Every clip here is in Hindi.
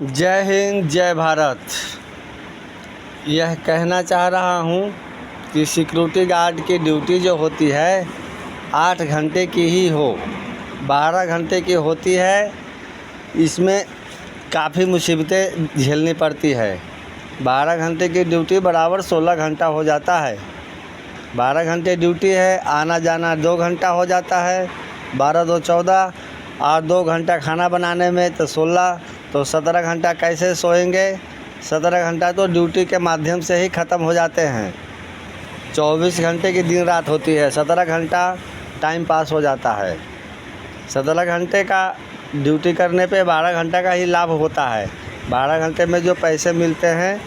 जय हिंद, जय भारत। यह कहना चाह रहा हूँ कि सिक्योरिटी गार्ड की ड्यूटी जो होती है 8 घंटे की ही हो, 12 घंटे की होती है। इसमें काफ़ी मुसीबतें झेलनी पड़ती है। 12 घंटे की ड्यूटी बराबर 16 घंटा हो जाता है। 12 घंटे ड्यूटी है, आना जाना 2 घंटा हो जाता है। 12 2 14 और 2 घंटा खाना बनाने में तो 16, तो 17 घंटा कैसे सोएंगे। 17 घंटा तो ड्यूटी के माध्यम से ही ख़त्म हो जाते हैं। 24 घंटे की दिन रात होती है, 17 घंटा टाइम पास हो जाता है। 17 घंटे का ड्यूटी करने पे 12 घंटा का ही लाभ होता है। 12 घंटे में जो पैसे मिलते हैं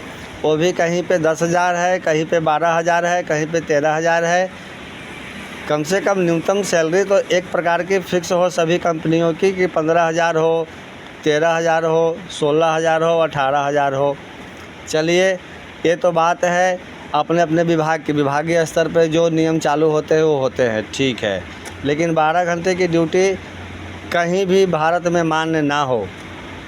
वो भी कहीं पे 10,000 है, कहीं पे 12,000 है, कहीं पे 13,000 है। कम से कम न्यूनतम सैलरी तो एक प्रकार की फ़िक्स हो सभी कंपनियों की कि 15,000 हो, 13,000 हो, 16,000 हो, 18,000 हो। चलिए, ये तो बात है अपने अपने विभाग की, विभागीय स्तर पे जो नियम चालू होते हैं वो होते हैं, ठीक है। लेकिन 12 घंटे की ड्यूटी कहीं भी भारत में मान्य ना हो।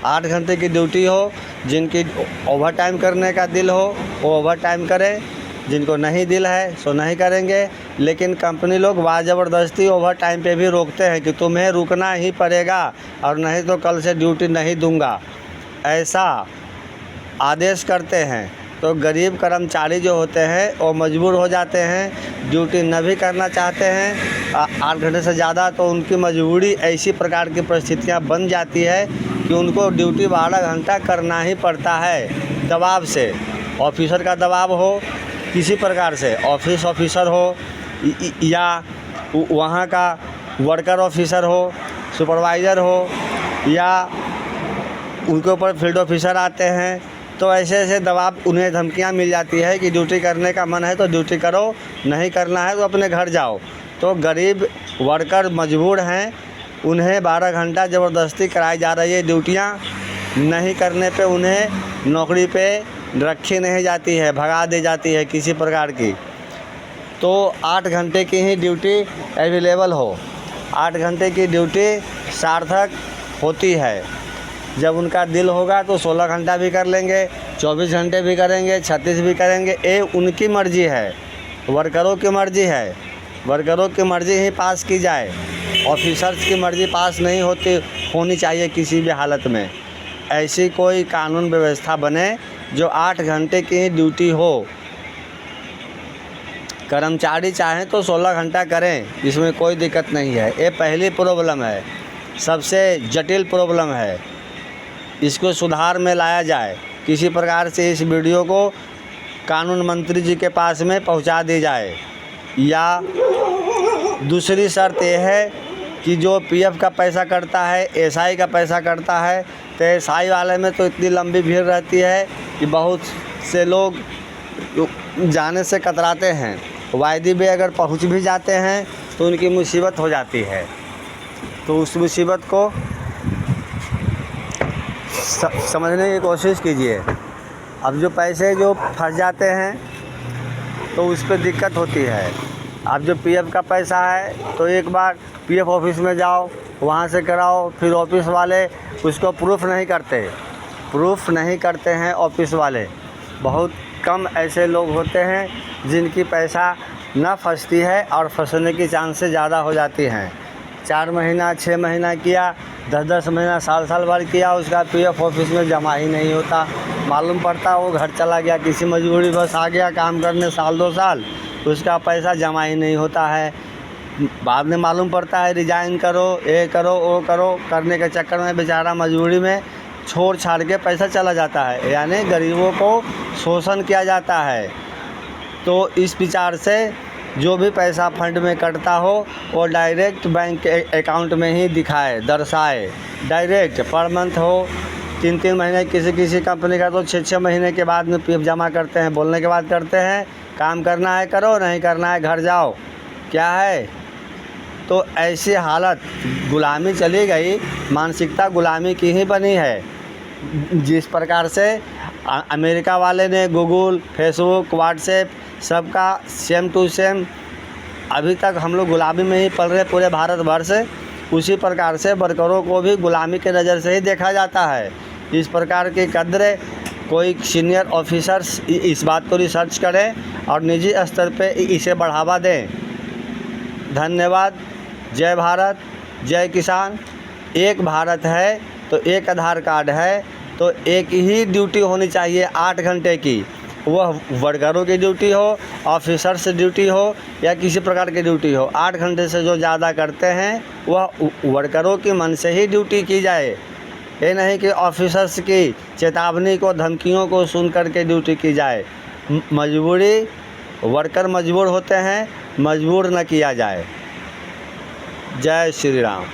8 घंटे की ड्यूटी हो, जिनकी ओवर टाइम करने का दिल हो वो ओवर टाइम करें, जिनको नहीं दिल है सो नहीं करेंगे। लेकिन कंपनी लोग ज़बरदस्ती ओवर टाइम पे भी रोकते हैं कि तुम्हें रुकना ही पड़ेगा और नहीं तो कल से ड्यूटी नहीं दूंगा, ऐसा आदेश करते हैं। तो गरीब कर्मचारी जो होते हैं वो मजबूर हो जाते हैं, ड्यूटी न भी करना चाहते हैं 8 घंटे से ज़्यादा, तो उनकी मजबूरी ऐसी प्रकार की परिस्थितियां बन जाती है कि उनको ड्यूटी 12 घंटा करना ही पड़ता है। दबाव से, ऑफिसर का दबाव हो, किसी प्रकार से ऑफिस ऑफिसर हो या वहाँ का वर्कर ऑफिसर हो, सुपरवाइज़र हो, या उनके ऊपर फील्ड ऑफिसर आते हैं, तो ऐसे ऐसे दबाव, उन्हें धमकियाँ मिल जाती है कि ड्यूटी करने का मन है तो ड्यूटी करो, नहीं करना है तो अपने घर जाओ। तो गरीब वर्कर मजबूर हैं, उन्हें 12 घंटा ज़बरदस्ती कराई जा रही है ड्यूटियाँ। नहीं करने पे उन्हें नौकरी पे रखी नहीं जाती है, भगा दी जाती है किसी प्रकार की। तो 8 घंटे की ही ड्यूटी अवेलेबल हो, 8 घंटे की ड्यूटी सार्थक होती है। जब उनका दिल होगा तो 16 घंटा भी कर लेंगे, 24 घंटे भी करेंगे, 36 भी करेंगे। ये उनकी मर्ज़ी है, वर्करों की मर्ज़ी है। वर्करों की मर्ज़ी ही पास की जाए, ऑफिसर्स की मर्ज़ी पास नहीं होनी चाहिए किसी भी हालत में। ऐसी कोई कानून व्यवस्था बने जो 8 घंटे की ही ड्यूटी हो। कर्मचारी चाहें तो 16 घंटा करें, इसमें कोई दिक्कत नहीं है। ये पहली प्रॉब्लम है, सबसे जटिल प्रॉब्लम है। इसको सुधार में लाया जाए, किसी प्रकार से इस वीडियो को कानून मंत्री जी के पास में पहुंचा दी जाए। या दूसरी शर्त यह है कि जो पीएफ का पैसा कटता है, एसआई का पैसा कटता है, तो एसआई वाले में तो इतनी लंबी भीड़ रहती है कि बहुत से लोग जाने से कतराते हैं। वायदे में अगर पहुंच भी जाते हैं तो उनकी मुसीबत हो जाती है। तो उस मुसीबत को समझने की कोशिश कीजिए। अब जो पैसे जो फंस जाते हैं तो उस पर दिक्कत होती है। अब जो पीएफ का पैसा है तो एक बार पीएफ ऑफिस में जाओ, वहाँ से कराओ, फिर ऑफिस वाले उसको प्रूफ नहीं करते हैं ऑफिस वाले। बहुत कम ऐसे लोग होते हैं जिनकी पैसा ना फंसती है और फंसने की चांसेस ज़्यादा हो जाती हैं। 4 महीना 6 महीना किया, 10-10 महीना, साल भर किया, उसका पीएफ ऑफिस में जमा ही नहीं होता। मालूम पड़ता वो घर चला गया, किसी मजबूरी बस आ गया काम करने, साल 2 साल, उसका पैसा जमा ही नहीं होता है। बाद में मालूम पड़ता है रिजाइन करो, ये करो, वो करो, करने के चक्कर में बेचारा मजबूरी में छोड़ छाड़ के पैसा चला जाता है। यानी गरीबों को शोषण किया जाता है। तो इस विचार से जो भी पैसा फंड में कटता हो वो डायरेक्ट बैंक अकाउंट में ही दर्शाए। डायरेक्ट पर मंथ हो, 3-3 महीने, किसी कंपनी का तो 6-6 महीने के बाद में पीएफ जमा करते हैं। बोलने के बाद करते हैं, काम करना है करो, नहीं करना है घर जाओ। क्या है? तो ऐसी हालत, गुलामी चली गई, मानसिकता गुलामी की ही बनी है। जिस प्रकार से अमेरिका वाले ने गूगल, फेसबुक, व्हाट्सएप सबका सेम टू सेम, अभी तक हम लोग गुलामी में ही पल रहे पूरे भारतवर्ष। उसी प्रकार से वर्करों को भी गुलामी के नज़र से ही देखा जाता है इस प्रकार की कद्र कोई सीनियर ऑफिसर्स इस बात को रिसर्च करें और निजी स्तर पे इसे बढ़ावा दें। धन्यवाद। जय भारत, जय किसान। एक भारत है तो एक आधार कार्ड है, तो एक ही ड्यूटी होनी चाहिए 8 घंटे की, वह वर्करों की ड्यूटी हो, ऑफिसर्स ड्यूटी हो या किसी प्रकार की ड्यूटी हो। 8 घंटे से जो ज़्यादा करते हैं वह वर्करों की मन से ही ड्यूटी की जाए। ये नहीं कि ऑफिसर्स की चेतावनी को, धमकियों को सुन कर के ड्यूटी की जाए। मजबूरी, वर्कर मजबूर होते हैं, मजबूर न किया जाए। जय श्री राम।